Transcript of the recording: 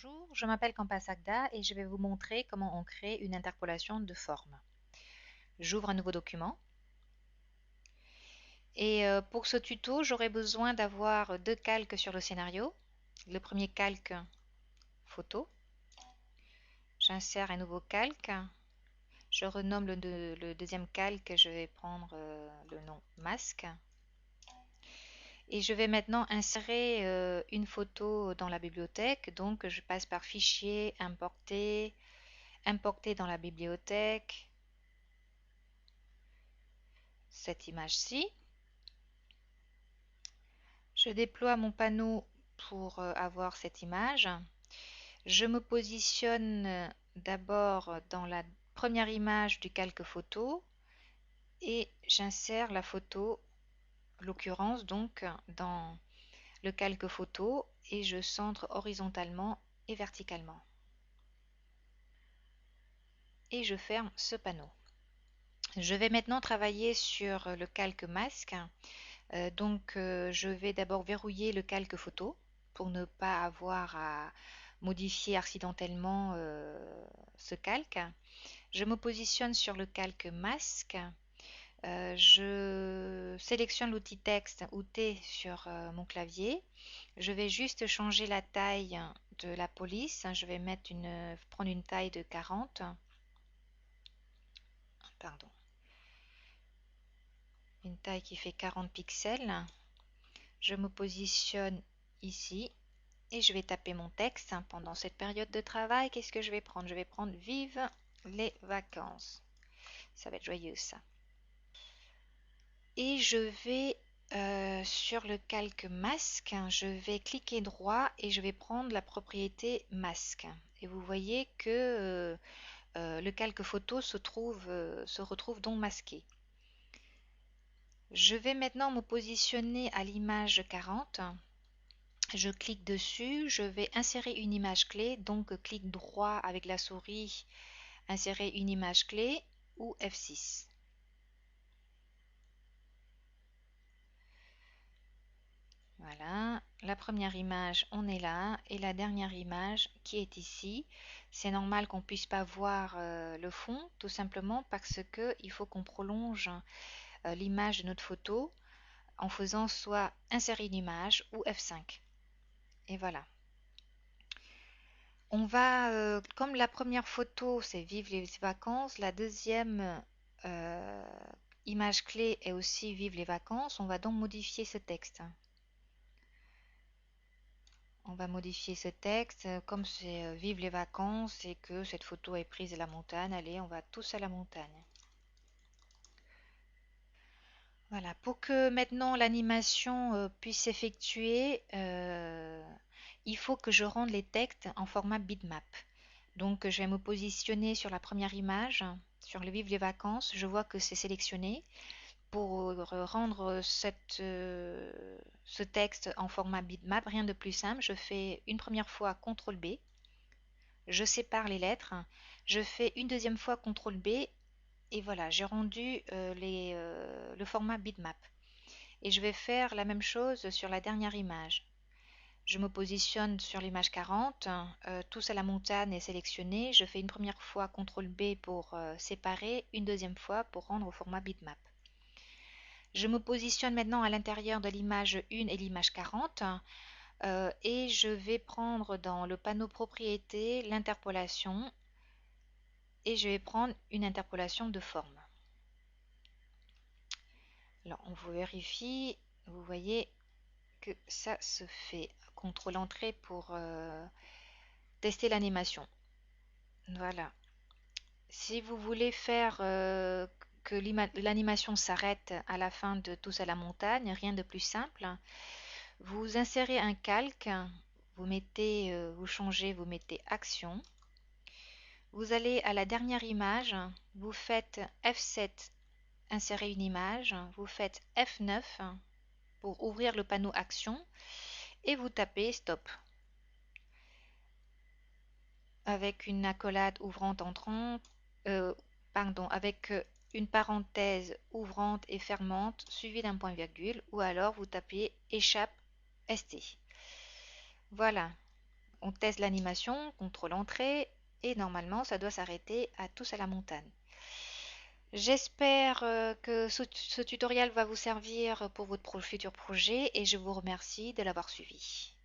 Bonjour, je m'appelle Kampa Sagda et je vais vous montrer comment on crée une interpolation de forme. J'ouvre un nouveau document et pour ce tuto, j'aurai besoin d'avoir deux calques sur le scénario. Le premier calque, photo. J'insère un nouveau calque. Je renomme le deuxième calque, je vais prendre le nom masque. Et je vais maintenant insérer une photo dans la bibliothèque. Donc je passe par Fichier, Importer, Importer dans la bibliothèque. Cette image-ci. Je déploie mon panneau pour avoir cette image. Je me positionne d'abord dans la première image du calque photo et j'insère la photo, l'occurrence donc dans le calque photo, et je centre horizontalement et verticalement. Et je ferme ce panneau. Je vais maintenant travailler sur le calque masque. Je vais d'abord verrouiller le calque photo pour ne pas avoir à modifier accidentellement ce calque. Je me positionne sur le calque masque. Je sélectionne l'outil texte ou T sur mon clavier. Je vais juste changer la taille de la police. Je vais prendre une taille de 40. Pardon. Une taille qui fait 40 pixels. Je me positionne ici et je vais taper mon texte. Pendant cette période de travail, qu'est-ce que je vais prendre? Je vais prendre Vive les vacances. Ça va être joyeux ça. Et je vais sur le calque masque, je vais cliquer droit et je vais prendre la propriété masque. Et vous voyez que le calque photo se retrouve donc masqué. Je vais maintenant me positionner à l'image 40. Je clique dessus, je vais insérer une image clé, donc clic droit avec la souris, insérer une image clé ou F6. Voilà, la première image, on est là, et la dernière image qui est ici. C'est normal qu'on ne puisse pas voir le fond, tout simplement parce qu'il faut qu'on prolonge l'image de notre photo en faisant soit insérer une image ou F5. Et voilà. On va, comme la première photo, c'est Vive les vacances, la deuxième euh, image clé est aussi Vive les vacances, on va donc modifier ce texte. On va modifier ce texte, comme c'est Vive les vacances et que cette photo est prise à la montagne, allez, on va tous à la montagne. Voilà, pour que maintenant l'animation puisse s'effectuer, il faut que je rende les textes en format bitmap. Donc je vais me positionner sur la première image, sur le Vive les vacances. Je vois que c'est sélectionné. Pour rendre ce texte en format bitmap, rien de plus simple. Je fais une première fois CTRL B. Je sépare les lettres. Je fais une deuxième fois CTRL B. Et voilà, j'ai rendu le format bitmap. Et je vais faire la même chose sur la dernière image. Je me positionne sur l'image 40, tous à la montagne est sélectionné. Je fais une première fois CTRL B pour séparer, une deuxième fois pour rendre au format bitmap. Je me positionne maintenant à l'intérieur de l'image 1 et l'image 40 et je vais prendre dans le panneau propriétés l'interpolation et je vais prendre une interpolation de forme. Alors on vous vérifie, vous voyez que ça se fait. CTRL Entrée pour tester l'animation. Voilà. Si vous voulez faire que l'animation s'arrête à la fin de Tous à la montagne, rien de plus simple. Vous insérez un calque, vous changez, vous mettez Action. Vous allez à la dernière image, vous faites F7, insérer une image, vous faites F9 pour ouvrir le panneau Action et vous tapez Stop. Avec une accolade ouvrante entrante, avec une parenthèse ouvrante et fermante suivie d'un point virgule, ou alors vous tapez échappe ST. Voilà, On teste l'animation, contrôle entrée, et normalement ça doit s'arrêter à Tous à la montagne. J'espère que ce tutoriel va vous servir pour votre futur projet et je vous remercie de l'avoir suivi.